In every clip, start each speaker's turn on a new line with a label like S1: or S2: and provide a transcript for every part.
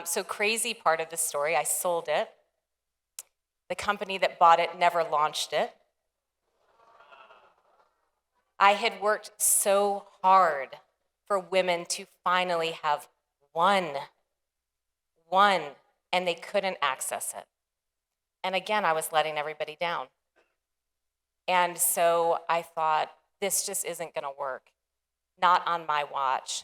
S1: So crazy part of the story, I sold it. The company that bought it never launched it. I had worked so hard for women to finally have one, and they couldn't access it. And again, I was letting everybody down. And so I thought, this just isn't gonna work, not on my watch.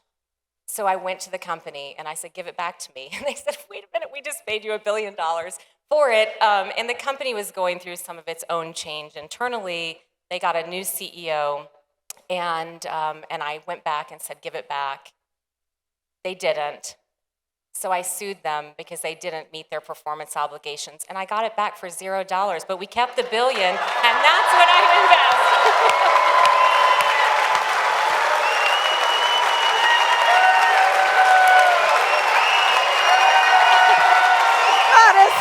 S1: So I went to the company and I said, give it back to me. And they said, wait a minute, we just paid you $1 billion for it. And the company was going through some of its own change internally. They got a new CEO, and I went back and said, give it back. They didn't. So I sued them because they didn't meet their performance obligations. And I got it back for $0, but we kept the $1 billion, and that's what I invest.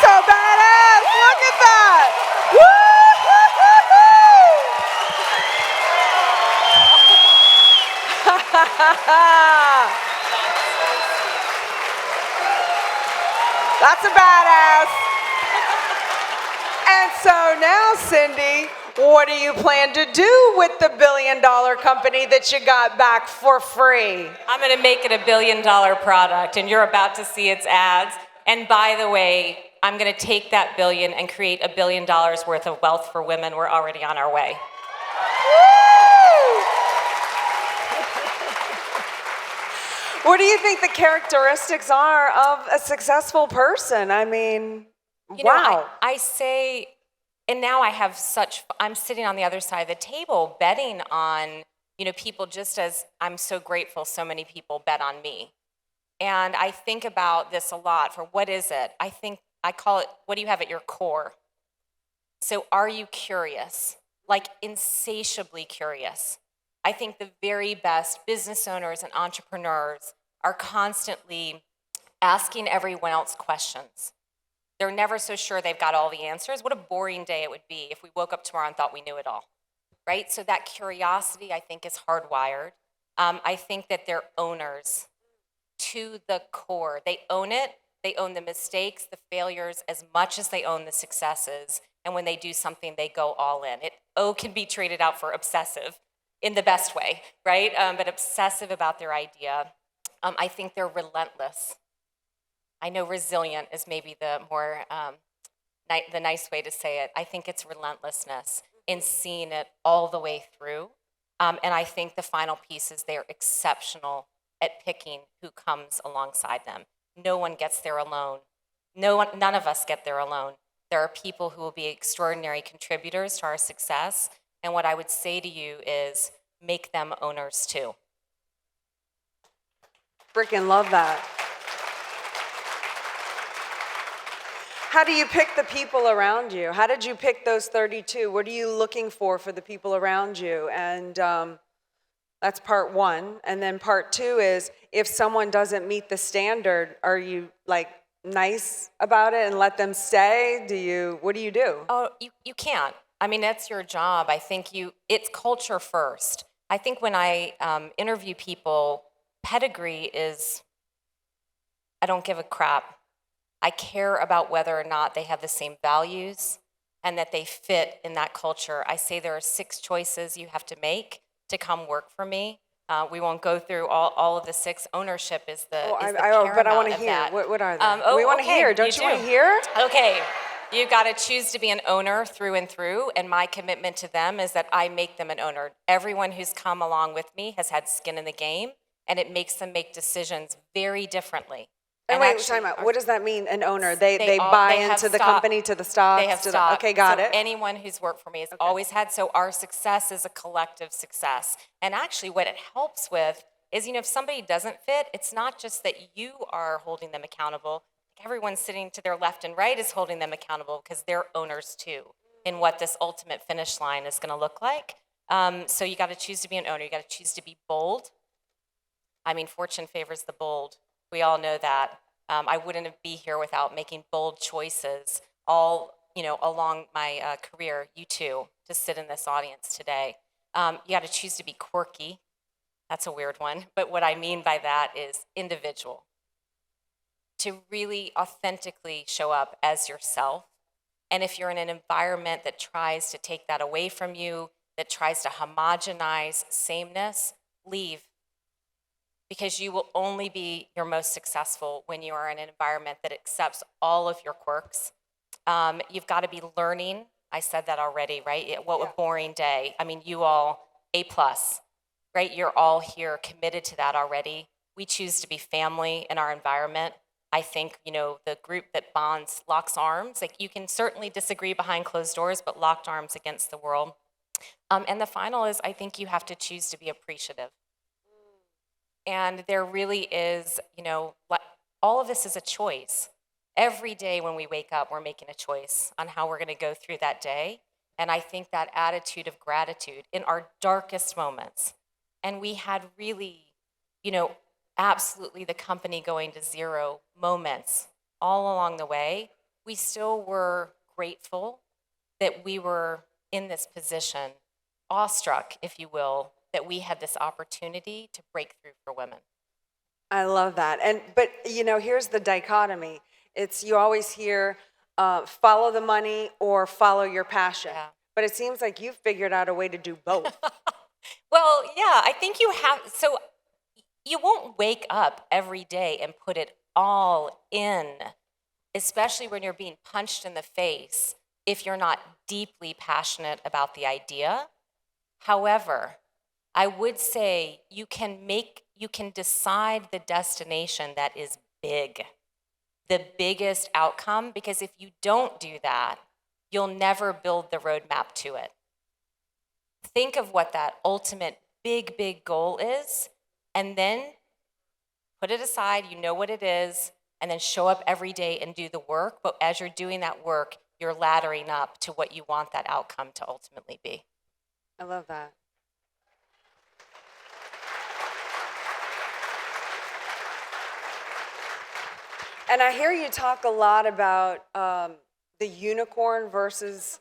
S2: So badass! Look at that! That's a badass. And so now, Cindy, what do you plan to do with the $1 billion company that you got back for free?
S1: I'm going to make it $1 billion product, and you're about to see its ads. And by the way, I'm going to take that $1 billion and create $1 billion worth of wealth for women. We're already on our way.
S2: What do you think the characteristics are of a successful person? I mean, wow.
S1: I say, and now I have I'm sitting on the other side of the table betting on, people, just as I'm so grateful so many people bet on me. And I think about this a lot for what is it? I call it, what do you have at your core? So are you curious? Like insatiably curious? I think the very best business owners and entrepreneurs are constantly asking everyone else questions. They're never so sure they've got all the answers. What a boring day it would be if we woke up tomorrow and thought we knew it all, right? So that curiosity, I think, is hardwired. I think that they're owners to the core. They own it. They own the mistakes, the failures, as much as they own the successes. And when they do something, they go all in. Can be traded out for obsessive in the best way, right? But obsessive about their idea. I think they're relentless. I know resilient is maybe the more, the nice way to say it. I think it's relentlessness in seeing it all the way through. And I think the final piece is they're exceptional at picking who comes alongside them. No one gets there alone. None of us get there alone. There are people who will be extraordinary contributors to our success. And what I would say to you is make them owners too.
S2: Freaking love that. How do you pick the people around you? How did you pick those 32? What are you looking for the people around you? And that's part one. And then part two is, if someone doesn't meet the standard, are you like nice about it and let them stay? What do you do?
S1: Oh, you can't. I mean, that's your job. I think it's culture first. I think when I interview people, pedigree is, I don't give a crap. I care about whether or not they have the same values and that they fit in that culture. I say there are 6 choices you have to make to come work for me. We won't go through all of the 6. Ownership is the paramount
S2: but I want to
S1: of
S2: hear.
S1: that.
S2: What are they? We want to hear. Don't you want to hear?
S1: Okay. You've got to choose to be an owner through and through, and my commitment to them is that I make them an owner. Everyone who's come along with me has had skin in the game, and it makes them make decisions very differently.
S2: And wait, time out. What does that mean, an owner? They buy into the company, to the stocks?
S1: They have stock.
S2: Okay, got it.
S1: Anyone who's worked for me has always had, so our success is a collective success. And actually what it helps with is, if somebody doesn't fit, it's not just that you are holding them accountable. Everyone sitting to their left and right is holding them accountable because they're owners too in what this ultimate finish line is going to look like. So you got to choose to be an owner. You got to choose to be bold. I mean, fortune favors the bold. We all know that. I wouldn't be here without making bold choices all, along my career. You too, to sit in this audience today. You got to choose to be quirky. That's a weird one. But what I mean by that is individual. to really authentically show up as yourself. And if you're in an environment that tries to take that away from you, that tries to homogenize sameness, leave. Because you will only be your most successful when you are in an environment that accepts all of your quirks. You've got to be learning. I said that already, right? What a boring day. I mean, you all, A+, right? You're all here committed to that already. We choose to be family in our environment. I think, the group that bonds locks arms. Like, you can certainly disagree behind closed doors, but locked arms against the world. And the final is, I think you have to choose to be appreciative. And there really is, all of this is a choice. Every day when we wake up, we're making a choice on how we're going to go through that day. And I think that attitude of gratitude in our darkest moments, and we had really, absolutely the company going to zero moments all along the way, we still were grateful that we were in this position, awestruck, if you will, that we had this opportunity to break through for women.
S2: I love that. But here's the dichotomy. It's, you always hear, follow the money or follow your passion.
S1: Yeah.
S2: But it seems like you've figured out a way to do both.
S1: Well, yeah, I think you have. So you won't wake up every day and put it all in, especially when you're being punched in the face, if you're not deeply passionate about the idea. However, I would say you can decide the destination that is big, the biggest outcome, because if you don't do that, you'll never build the roadmap to it. Think of what that ultimate big, big goal is, and then put it aside, you know what it is, and then show up every day and do the work. But as you're doing that work, you're laddering up to what you want that outcome to ultimately be.
S2: I love that. And I hear you talk a lot about the unicorn versus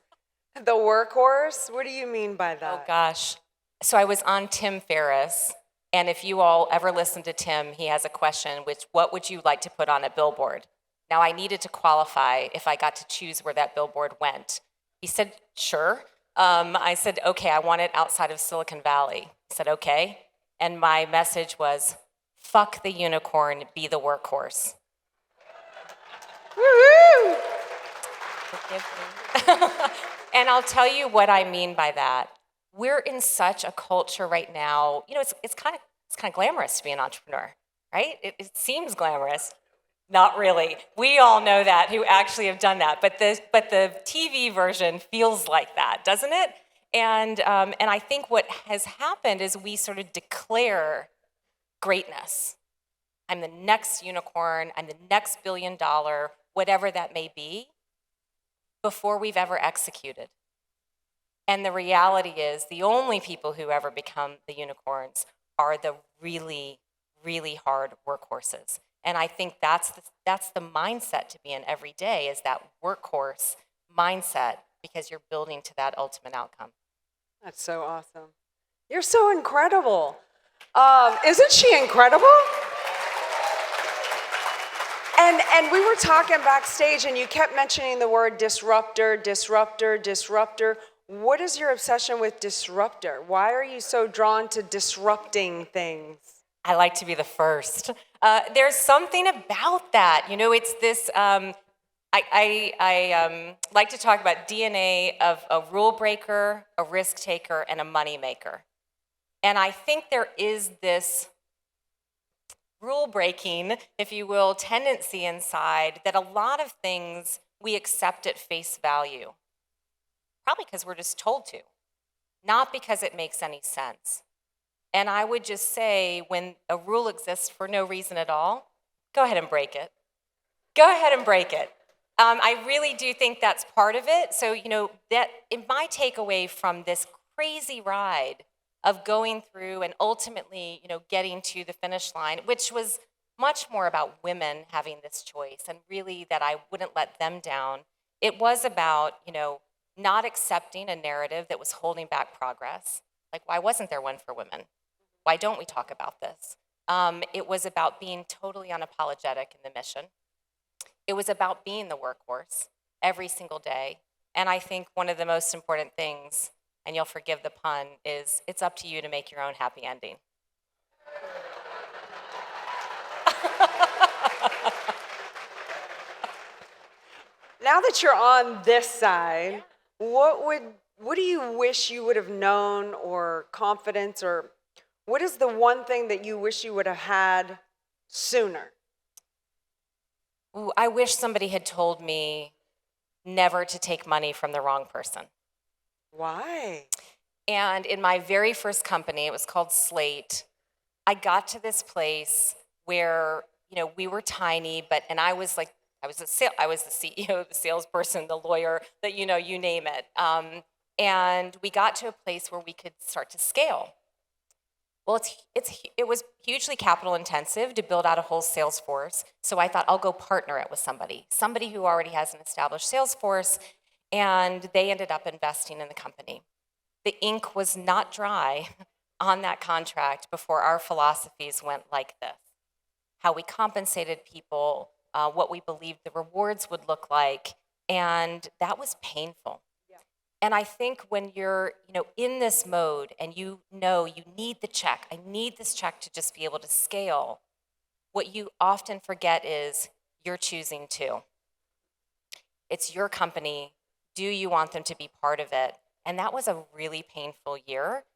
S2: the workhorse. What do you mean by that?
S1: Oh, gosh. So I was on Tim Ferriss, and if you all ever listen to Tim, he has a question, which, what would you like to put on a billboard? Now, I needed to qualify if I got to choose where that billboard went. He said, sure. I said, okay, I want it outside of Silicon Valley. He said, okay. And my message was, fuck the unicorn, be the workhorse.
S2: Woo-hoo!
S1: And I'll tell you what I mean by that. We're in such a culture right now. It's kind of glamorous to be an entrepreneur, right? It seems glamorous. Not really. We all know that who actually have done that. But the TV version feels like that, doesn't it? And I think what has happened is we sort of declare greatness. I'm the next unicorn. I'm the next $1 billion, whatever that may be, before we've ever executed. And the reality is the only people who ever become the unicorns are the really, really hard workhorses. And I think that's the mindset to be in every day, is that workhorse mindset, because you're building to that ultimate outcome.
S2: That's so awesome. You're so incredible. Isn't she incredible? And we were talking backstage, and you kept mentioning the word disruptor, disruptor, disruptor. What is your obsession with disruptor? Why are you so drawn to disrupting things?
S1: I like to be the first. There's something about that. It's this, I like to talk about DNA of a rule breaker, a risk taker, and a money maker. And I think there is this rule breaking, if you will, tendency inside that a lot of things we accept at face value. Probably because we're just told to, not because it makes any sense. And I would just say, when a rule exists for no reason at all, go ahead and break it. Go ahead and break it. I really do think that's part of it. So, that in my takeaway from this crazy ride of going through and ultimately, getting to the finish line, which was much more about women having this choice, and really that I wouldn't let them down. It was about, not accepting a narrative that was holding back progress. Like, why wasn't there one for women? Why don't we talk about this? It was about being totally unapologetic in the mission. It was about being the workhorse every single day. And I think one of the most important things, and you'll forgive the pun, is it's up to you to make your own happy ending.
S2: Now that you're on this side, what do you wish you would have known, or confidence, or what is the one thing that you wish you would have had sooner?
S1: Ooh, I wish somebody had told me never to take money from the wrong person.
S2: Why?
S1: And in my very first company, it was called Slate, I got to this place where, we were tiny, and I was the CEO, the salesperson, the lawyer, you name it. And we got to a place where we could start to scale. Well, it was hugely capital intensive to build out a whole sales force. So I thought I'll go partner it with somebody who already has an established sales force, and they ended up investing in the company. The ink was not dry on that contract before our philosophies went like this: how we compensated people, what we believed the rewards would look like, and that was painful. And I think when you're, in this mode and you need the check, I need this check to just be able to scale, what you often forget is you're choosing to. It's your company. Do you want them to be part of it? And that was a really painful year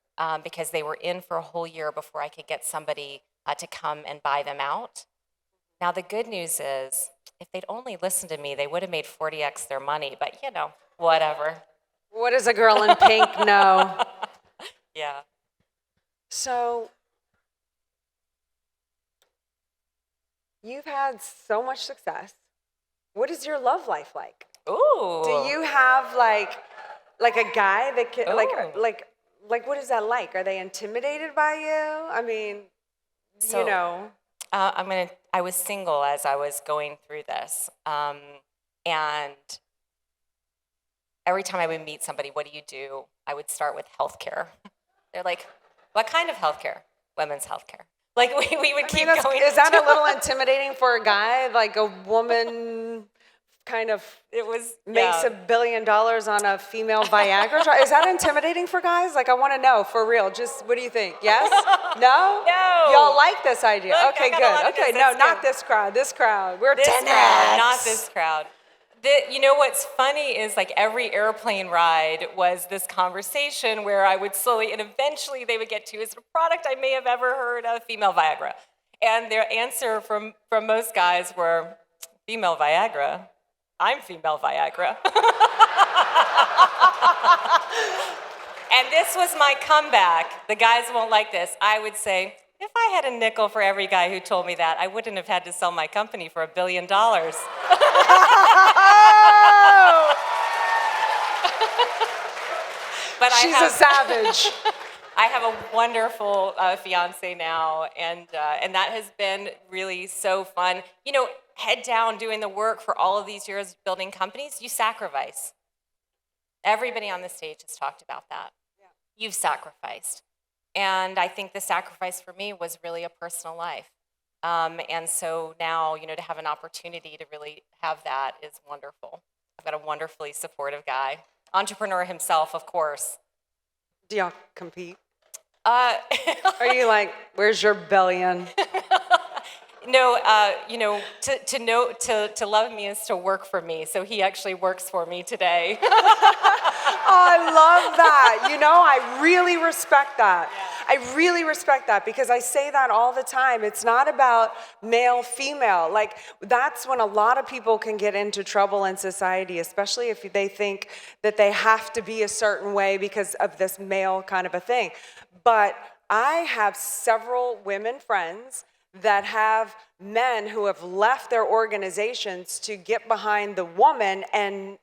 S1: because they were in for a whole year before I could get somebody to come and buy them out. Now, the good news is, if they'd only listened to me, they would have made 40x their money, but whatever.
S2: What does a girl in pink know?
S1: Yeah.
S2: So, you've had so much success. What is your love life like?
S1: Ooh.
S2: Do you have like a guy that can,
S1: Ooh.
S2: like what is that like? Are they intimidated by you? I mean,
S1: I was single as I was going through this, and every time I would meet somebody, what do? I would start with healthcare. They're like, what kind of healthcare? Women's healthcare. Like, we would keep going.
S2: Is that a little intimidating for a guy? Like, a woman kind of makes $1 billion on a female Viagra trial? Is that intimidating for guys? Like, I want to know, for real. Just, what do you think? Yes? No?
S1: No.
S2: Y'all like this idea?
S1: Look,
S2: okay, good. Okay, no, not this crowd. This crowd. We're 10X.
S1: Not this crowd. What's funny is, like, every airplane ride was this conversation where I would slowly, and eventually they would get to, is it a product I may have ever heard of? Female Viagra. And their answer from most guys were, female Viagra? I'm female Viagra. And this was my comeback. The guys won't like this. I would say, if I had a nickel for every guy who told me that, I wouldn't have had to sell my company for $1 billion. But
S2: She's a savage.
S1: I have a wonderful fiance now, and that has been really so fun. Head down doing the work for all of these years building companies, you sacrifice. Everybody on the stage has talked about that. Yeah. You've sacrificed. And I think the sacrifice for me was really a personal life. And so now, to have an opportunity to really have that is wonderful. I've got a wonderfully supportive guy. Entrepreneur himself, of course.
S2: Do y'all compete? Are you like, where's your billion?
S1: No, to love me is to work for me. So he actually works for me today.
S2: Oh, I love that. I really respect that. Yeah. I really respect that, because I say that all the time. It's not about male, female. Like, that's when a lot of people can get into trouble in society, especially if they think that they have to be a certain way because of this male kind of a thing. But I have several women friends that have men who have left their organizations to get behind the woman and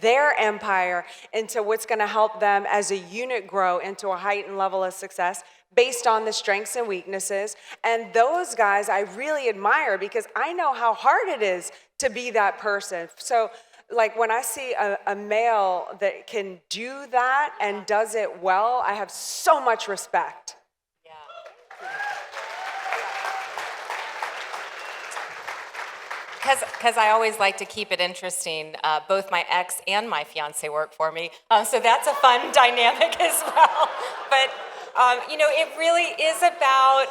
S2: their empire into what's going to help them as a unit grow into a heightened level of success based on the strengths and weaknesses. And those guys I really admire, because I know how hard it is to be that person. So, like, when I see a male that can do that and does it well, I have so much respect.
S1: Because I always like to keep it interesting. Both my ex and my fiance work for me, so that's a fun dynamic as well. But it really is about.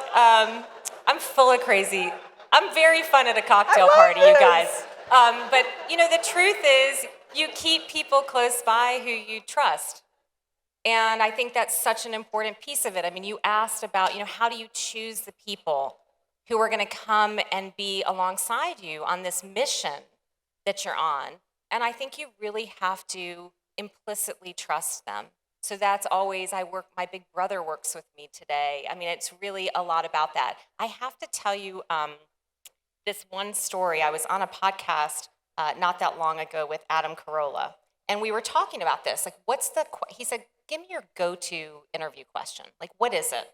S1: I'm full of crazy. I'm very fun at a cocktail party, you guys. But the truth is, you keep people close by who you trust. And I think that's such an important piece of it. I mean, you asked about, how do you choose the people who are going to come and be alongside you on this mission that you're on. And I think you really have to implicitly trust them. So that's always, my big brother works with me today. I mean, it's really a lot about that. I have to tell you this one story. I was on a podcast not that long ago with Adam Carolla, and we were talking about this. Like, he said, give me your go-to interview question. Like, what is it?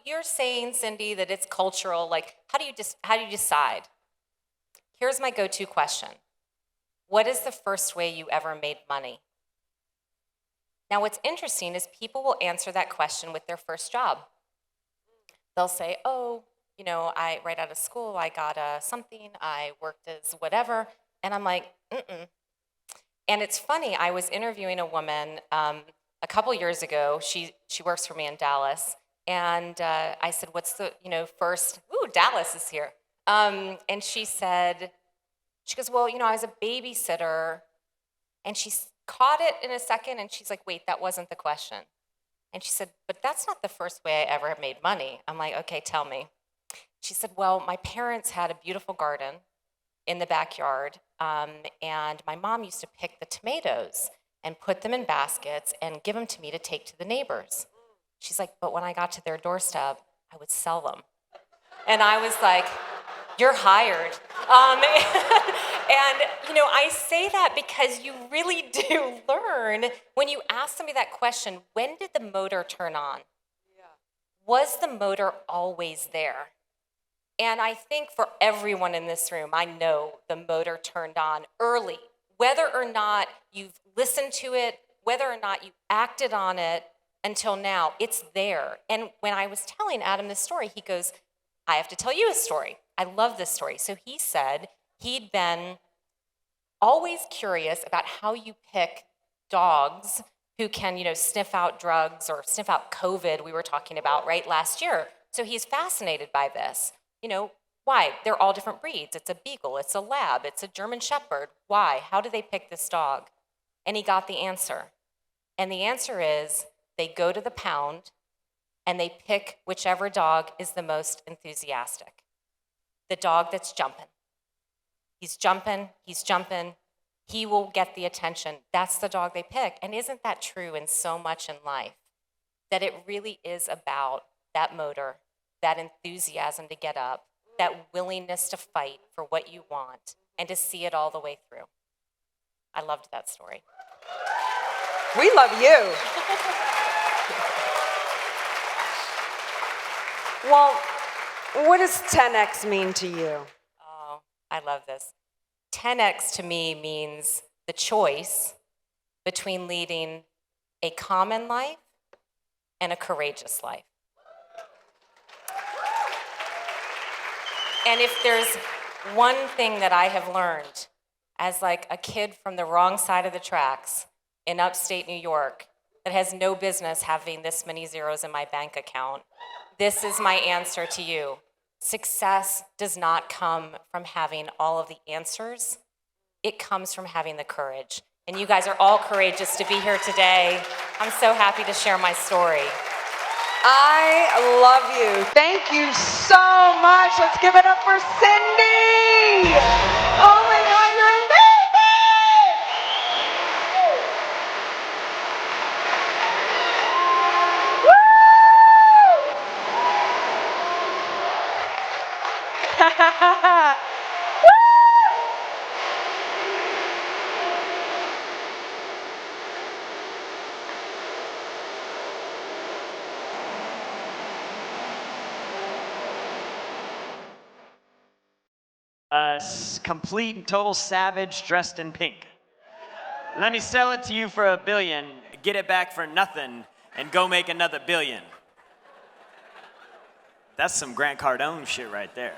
S1: You're saying, Cindy, that it's cultural. Like, how do you decide? Here's my go-to question. What is the first way you ever made money? Now, what's interesting is people will answer that question with their first job. They'll say, right out of school, I got something, I worked as whatever, and I'm like, mm-mm. And it's funny, I was interviewing a woman a couple years ago. She works for me in Dallas, and I said, what's the, first, Dallas is here. And she goes, well, I was a babysitter, and she caught it in a second, and she's like, wait, that wasn't the question. And she said, but that's not the first way I ever made money. I'm like, okay, tell me. She said, well, my parents had a beautiful garden in the backyard, and my mom used to pick the tomatoes and put them in baskets and give them to me to take to the neighbors. She's like, but when I got to their doorstep, I would sell them. And I was like, you're hired. And I say that because you really do learn when you ask somebody that question, when did the motor turn on? Yeah. Was the motor always there? And I think for everyone in this room, I know the motor turned on early. Whether or not you've listened to it, whether or not you acted on it until now, it's there. And when I was telling Adam this story, he goes, I have to tell you a story. I love this story. So he said he'd been always curious about how you pick dogs who can, sniff out drugs or sniff out COVID, we were talking about, right, last year. So he's fascinated by this. Why? They're all different breeds. It's a beagle, it's a lab, it's a German shepherd. Why? How do they pick this dog? And he got the answer. And the answer is they go to the pound and they pick whichever dog is the most enthusiastic. The dog that's jumping. He's jumping, he will get the attention. That's the dog they pick. And isn't that true in so much in life? That it really is about that motor, that enthusiasm to get up, that willingness to fight for what you want, and to see it all the way through. I loved that story.
S2: We love you. Well, what does 10X mean to you?
S1: Oh, I love this. 10X to me means the choice between leading a common life and a courageous life. And if there's one thing that I have learned as like a kid from the wrong side of the tracks in upstate New York that has no business having this many zeros in my bank account, this is my answer to you. Success does not come from having all of the answers. It comes from having the courage. And you guys are all courageous to be here today. I'm so happy to share my story.
S2: I love you. Thank you so much. Let's give it up for Cindy. Oh my God, you're amazing.
S3: Complete and total savage dressed in pink. Let me sell it to you for $1 billion, get it back for nothing, and go make another $1 billion. That's some Grant Cardone shit right there.